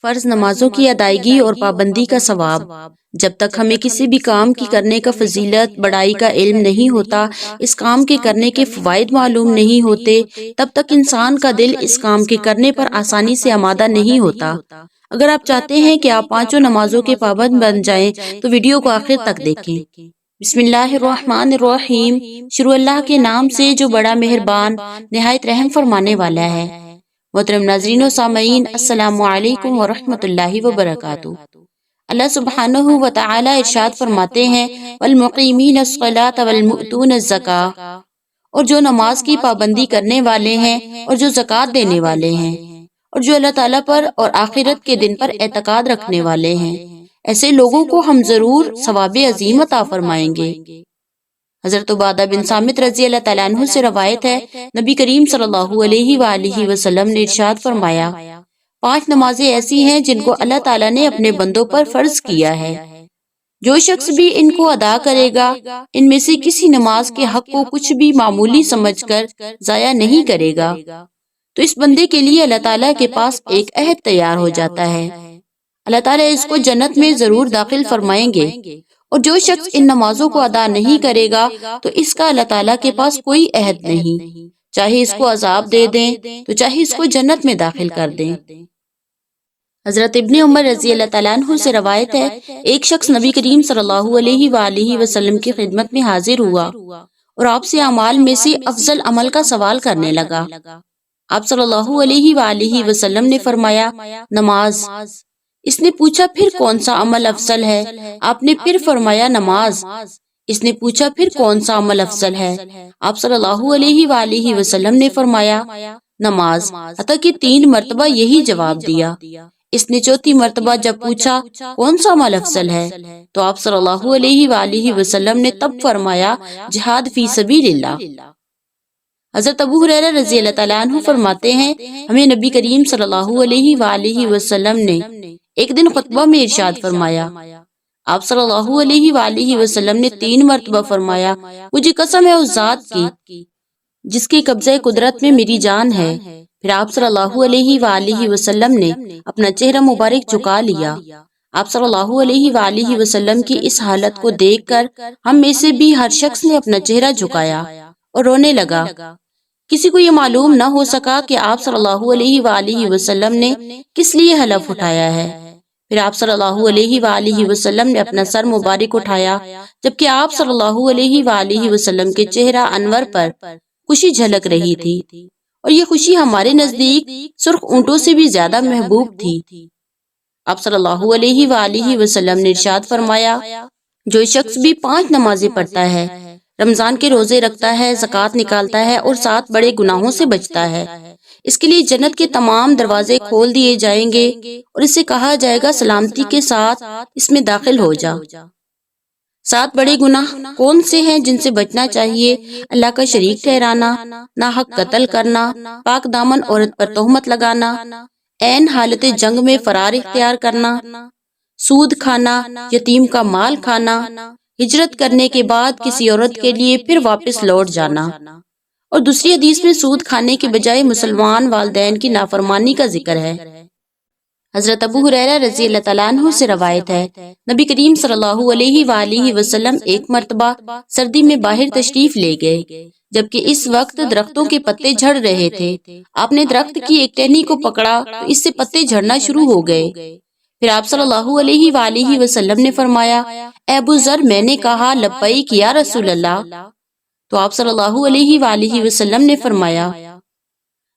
فرض نمازوں کی ادائیگی اور پابندی کا ثواب۔ جب تک ہمیں کسی بھی کام کی کرنے کا فضیلت بڑائی کا علم نہیں ہوتا، اس کام کے کرنے کے فوائد معلوم نہیں ہوتے، تب تک انسان کا دل اس کام کے کرنے پر آسانی سے آمادہ نہیں ہوتا۔ اگر آپ چاہتے ہیں کہ آپ پانچوں نمازوں کے پابند بن جائیں تو ویڈیو کو آخر تک دیکھیں۔ بسم اللہ الرحمن الرحیم، شروع اللہ کے نام سے جو بڑا مہربان نہایت رحم فرمانے والا ہے۔ محترم ناظرین و سامعین، السلام علیکم ورحمۃ اللہ وبرکاتہ۔ اللہ سبحانہ و تعالی ارشاد فرماتے ہیں والمقیمین الصلاۃ والمؤتون الزکاۃ، اور جو نماز کی پابندی کرنے والے ہیں اور جو زکوٰۃ دینے والے ہیں اور جو اللہ تعالیٰ پر اور آخرت کے دن پر اعتقاد رکھنے والے ہیں، ایسے لوگوں کو ہم ضرور ثواب عظیم عطا فرمائیں گے۔ حضرت عبادہ بن صامت رضی اللہ تعالیٰ عنہ سے روایت ہے، نبی کریم صلی اللہ علیہ وآلہ وسلم نے ارشاد فرمایا، 5 نمازیں ایسی ہیں جن کو اللہ تعالیٰ نے اپنے بندوں پر فرض کیا ہے، جو شخص بھی ان کو ادا کرے گا، ان میں سے کسی نماز کے حق کو کچھ بھی معمولی سمجھ کر ضائع نہیں کرے گا، تو اس بندے کے لیے اللہ تعالیٰ کے پاس ایک عہد تیار ہو جاتا ہے۔ اللہ تعالیٰ اس کو جنت میں ضرور داخل فرمائیں گے، اور جو شخص ان نمازوں کو ادا نہیں کرے گا تو اس کا اللہ تعالیٰ کے پاس کوئی عہد نہیں، چاہے اس کو عذاب دے دیں تو چاہے اس کو جنت میں داخل کر دیں۔ حضرت ابن عمر رضی اللہ تعالیٰ عنہ سے روایت ہے، ایک شخص نبی کریم صلی اللہ علیہ وآلہ وسلم کی خدمت میں حاضر ہوا اور آپ سے اعمال میں سے افضل عمل کا سوال کرنے لگا۔ آپ صلی اللہ علیہ وآلہ وسلم نے فرمایا، نماز۔ اس نے پوچھا، پھر کون سا عمل افضل ہے؟ آپ نے پھر فرمایا، نماز۔ اس نے پوچھا، پھر کون سا عمل افضل ہے؟ آپ صلی اللہ علیہ وآلہ وسلم نے فرمایا، نماز، حتیٰ کہ 3 مرتبہ یہی جواب دیا۔ اس نے 4تھی مرتبہ جب پوچھا کون سا عمل افضل ہے تو آپ صلی اللہ علیہ وآلہ وسلم نے تب فرمایا، جہاد فی سبیل اللہ۔ حضرت ابو ہریرہ رضی اللہ تعالیٰ عنہ فرماتے ہیں، ہمیں نبی کریم صلی اللہ علیہ وآلہ وسلم نے ایک دن خطبہ میں ارشاد فرمایا، آپ صلی اللہ علیہ وآلہ وسلم نے 3 مرتبہ فرمایا، مجھے قسم ہے اس ذات کی جس کے قبضہ قدرت میں میری جان ہے۔ پھر آپ صلی اللہ علیہ وآلہ وسلم نے اپنا چہرہ مبارک جھکا لیا۔ آپ صلی اللہ علیہ وآلہ وسلم کی اس حالت کو دیکھ کر ہم میں سے بھی ہر شخص نے اپنا چہرہ جھکایا اور رونے لگا۔ کسی کو یہ معلوم نہ ہو سکا کہ آپ صلی اللہ علیہ وآلہ وسلم نے کس لیے حلف اٹھایا ہے۔ پھر آپ صلی اللہ علیہ وآلہ وسلم نے اپنا سر مبارک اٹھایا، جبکہ آپ صلی اللہ علیہ وآلہ وسلم کے چہرہ انور پر خوشی جھلک رہی تھی، اور یہ خوشی ہمارے نزدیک سرخ اونٹوں سے بھی زیادہ محبوب تھی۔ آپ صلی اللہ علیہ وآلہ وسلم نے ارشاد فرمایا، جو شخص بھی 5 نمازیں پڑھتا ہے، رمضان کے روزے رکھتا ہے، زکوٰۃ نکالتا ہے اور 7 بڑے گناہوں سے بچتا ہے، اس کے لیے جنت کے تمام دروازے کھول دیے جائیں گے اور اسے کہا جائے گا سلامتی کے ساتھ اس میں داخل ہو جا۔ 7 بڑے گناہ کون سے ہیں جن سے بچنا چاہیے؟ اللہ کا شریک ٹھہرانا، ناحق قتل کرنا، پاک دامن عورت پر تہمت لگانا، عین حالت جنگ میں فرار اختیار کرنا، سود کھانا، یتیم کا مال کھانا، ہجرت کرنے کے بعد کسی عورت کے لیے پھر واپس لوٹ جانا، اور دوسری حدیث میں سود کھانے کے بجائے مسلمان والدین کی نافرمانی کا ذکر ہے۔ حضرت ابو ہریرہ رضی اللہ تعالیٰ عنہ سے روایت ہے، نبی کریم صلی اللہ علیہ وآلہ وسلم ایک مرتبہ سردی میں باہر تشریف لے گئے، جبکہ اس وقت درختوں کے پتے جھڑ رہے تھے۔ آپ نے درخت کی ایک ٹہنی کو پکڑا تو اس سے پتے جھڑنا شروع ہو گئے۔ پھر آپ صلی اللہ علیہ وآلہ وسلم نے فرمایا، اے ابو ذر، میں نے کہا لبیک یا رسول اللہ، تو آپ صلی اللہ علیہ وآلہ وسلم نے فرمایا،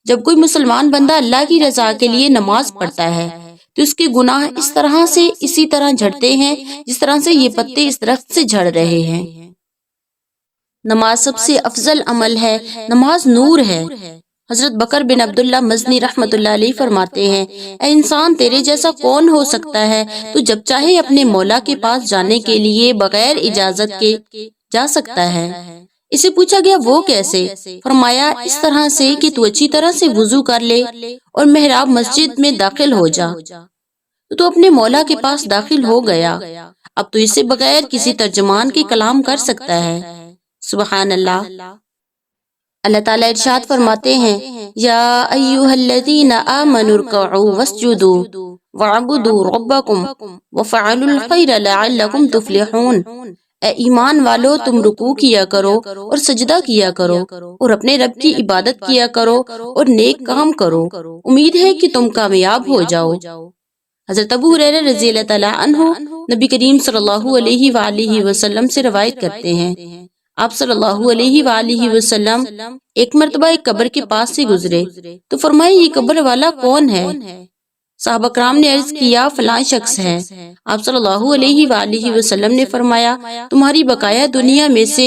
جب کوئی مسلمان بندہ اللہ کی رضا کے لیے نماز پڑھتا ہے تو اس کے گناہ اس طرح سے اسی طرح جھڑتے ہیں جس طرح سے یہ پتے اس درخت سے جھڑ رہے ہیں۔ نماز سب سے افضل عمل ہے، نماز نور ہے۔ حضرت بکر بن عبداللہ مزنی رحمۃ اللہ علیہ فرماتے ہیں، اے انسان، تیرے جیسا کون ہو سکتا ہے؟ تو جب چاہے اپنے مولا کے پاس جانے کے لیے بغیر اجازت کے جا سکتا ہے۔ اسے پوچھا گیا، وہ کیسے؟ فرمایا، اس طرح سے کہ تو اچھی طرح سے وضو کر لے اور محراب مسجد میں داخل ہو جا، تو اپنے مولا کے پاس داخل ہو گیا۔ اب تو اسے بغیر کسی ترجمان کے کلام کر سکتا ہے۔ سبحان اللہ۔ اللہ تعالیٰ ارشاد فرماتے ہیں، یا ایھا الذین آمنوا ارکعوا واسجدوا وَاعْبُدُوا رَبَّكُمْ وَافْعَلُوا الْخَيْرَ لَعَلَّكُمْ تُفْلِحُونَ۔ اے ایمان والو، تم رکوع کیا کرو اور سجدہ کیا کرو اور اپنے رب کی عبادت کیا کرو اور نیک کام کرو، امید ہے کہ تم کامیاب ہو جاؤ۔ حضرت ابو ہریرہ رضی اللہ تعالیٰ عنہ نبی کریم صلی اللہ علیہ وآلہ وسلم سے روایت کرتے ہیں، آپ صلی اللہ علیہ وآلہ وسلم ایک مرتبہ ایک قبر کے پاس سے گزرے تو فرمائے، یہ قبر والا کون ہے؟ صحابہ کرام نے عرض کیا، فلاں شخص ہے۔ آپ صلی اللہ علیہ وآلہ وسلم نے فرمایا، تمہاری بقایا دنیا میں سے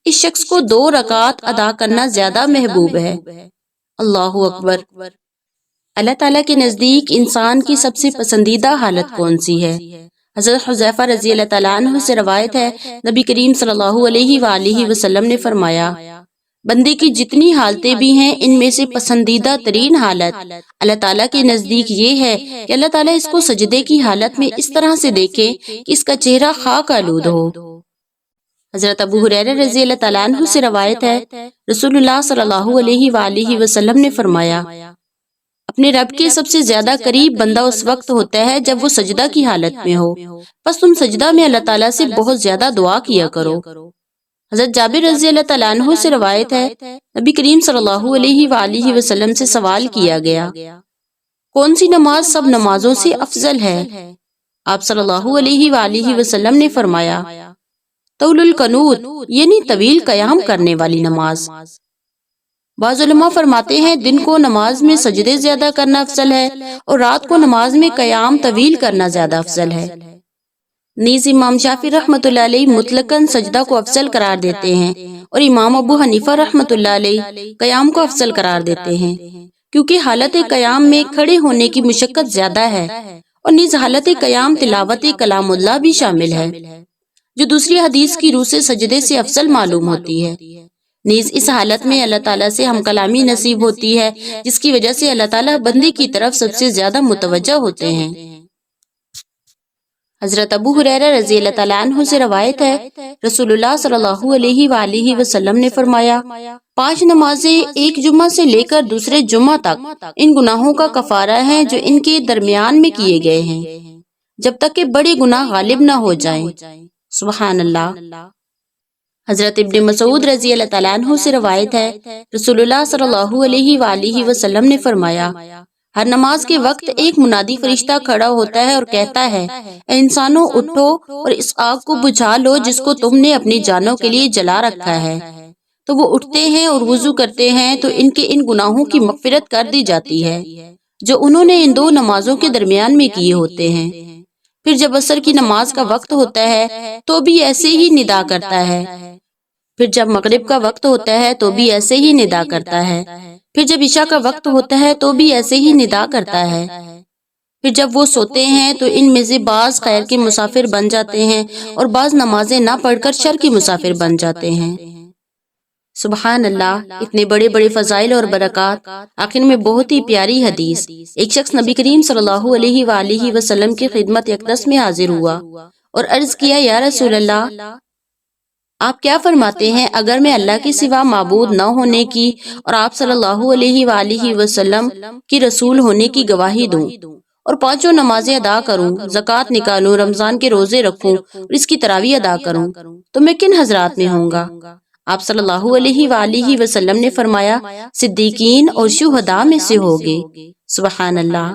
اس شخص کو 2 رکعات ادا کرنا زیادہ محبوب ہے۔ اللہ اکبر۔ اللہ تعالیٰ کے نزدیک انسان کی سب سے پسندیدہ حالت کون سی ہے؟ حضرت حذیفہ رضی اللہ تعالیٰ عنہ سے روایت ہے، نبی کریم صلی اللہ علیہ وآلہ وسلم نے فرمایا، بندے کی جتنی حالتیں بھی ہیں، ان میں سے پسندیدہ ترین حالت اللہ تعالیٰ کے نزدیک یہ ہے کہ اللہ تعالیٰ اس کو سجدے کی حالت میں اس طرح سے دیکھے کہ اس کا چہرہ خاک آلود ہو۔ حضرت ابو ہریرہ رضی اللہ تعالیٰ عنہ سے روایت ہے، رسول اللہ صلی اللہ علیہ وآلہ وسلم نے فرمایا، اپنے رب کے سب سے زیادہ قریب بندہ اس وقت ہوتا ہے جب وہ سجدہ کی حالت میں ہو، پس تم سجدہ میں اللہ تعالیٰ سے بہت زیادہ دعا کیا کرو۔ حضرت جابر رضی اللہ تعالیٰ عنہ سے روایت ہے، نبی کریم صلی اللہ علیہ وآلہ وسلم سے سوال کیا گیا، کون سی نماز سب نمازوں سے افضل ہے؟ آپ صلی اللہ علیہ وآلہ وسلم نے فرمایا، طول القنوت، یعنی طویل قیام کرنے والی نماز۔ بعض علماء فرماتے ہیں، دن کو نماز میں سجدے زیادہ کرنا افضل ہے اور رات کو نماز میں قیام طویل کرنا زیادہ افضل ہے۔ نیز امام شافعی رحمۃ اللہ علیہ مطلقاً سجدہ کو افضل قرار دیتے ہیں اور امام ابو حنیفہ رحمۃ اللہ علیہ قیام کو افضل قرار دیتے ہیں، کیونکہ حالت قیام میں کھڑے ہونے کی مشقت زیادہ ہے، اور نیز حالت قیام تلاوت کلام اللہ بھی شامل ہے، جو دوسری حدیث کی روح سے سجدے سے افضل معلوم ہوتی ہے۔ نیز اس حالت میں اللہ تعالیٰ سے ہم کلامی نصیب ہوتی ہے، جس کی وجہ سے اللہ تعالیٰ بندے کی طرف سب سے زیادہ متوجہ ہوتے ہیں۔ حضرت ابو ہریرہ رضی اللہ تعالیٰ عنہ سے روایت ہے، رسول اللہ صلی اللہ علیہ وآلہ وسلم نے فرمایا، 5 نمازیں ایک جمعہ سے لے کر دوسرے جمعہ تک ان گناہوں کا کفارہ ہیں جو ان کے درمیان میں کیے گئے ہیں، جب تک کہ بڑے گناہ غالب نہ ہو جائیں۔ سبحان اللہ۔ حضرت ابن مسعود رضی اللہ تعالیٰ عنہ سے روایت ہے، رسول اللہ صلی اللہ علیہ وآلہ وسلم نے فرمایا، ہر نماز کے وقت ایک منادی فرشتہ کھڑا ہوتا ہے اور کہتا ہے، اے انسانوں، اٹھو اور اس آگ کو بجھا لو جس کو تم نے اپنی جانوں کے لیے جلا رکھا ہے۔ تو وہ اٹھتے ہیں اور وضو کرتے ہیں تو ان گناہوں کی مغفرت کر دی جاتی ہے جو انہوں نے ان 2 نمازوں کے درمیان میں کیے ہوتے ہیں۔ پھر جب عصر کی نماز کا وقت ہوتا ہے تو بھی ایسے ہی ندا کرتا ہے، پھر جب مغرب کا وقت ہوتا ہے تو بھی ایسے ہی ندا کرتا ہے، پھر جب عشاء کا وقت ہوتا ہے تو بھی ایسے ہی ندا کرتا ہے۔ پھر جب وہ سوتے ہیں تو ان میں سے بعض خیر کے مسافر بن جاتے ہیں اور بعض نمازیں نہ پڑھ کر شر کے مسافر بن جاتے ہیں۔ سبحان اللہ، اتنے بڑے بڑے فضائل اور برکات۔ آخر میں بہت ہی پیاری حدیث۔ ایک شخص نبی کریم صلی اللہ علیہ وآلہ وسلم کی خدمت اقدس میں حاضر ہوا اور عرض کیا، یا رسول اللہ، آپ کیا فرماتے ہیں اگر میں اللہ کے سوا معبود نہ ہونے کی اور آپ صلی اللہ علیہ وآلہ وسلم کی رسول ہونے کی گواہی دوں اور 5 نمازیں ادا کروں، زکوٰۃ نکالوں، رمضان کے روزے رکھوں اور اس کی تراویح ادا کروں، تو میں کن حضرات میں ہوں گا؟ آپ صلی اللہ علیہ وآلہ وسلم نے فرمایا، صدیقین اور شہداء میں سے ہوگے۔ سبحان اللہ۔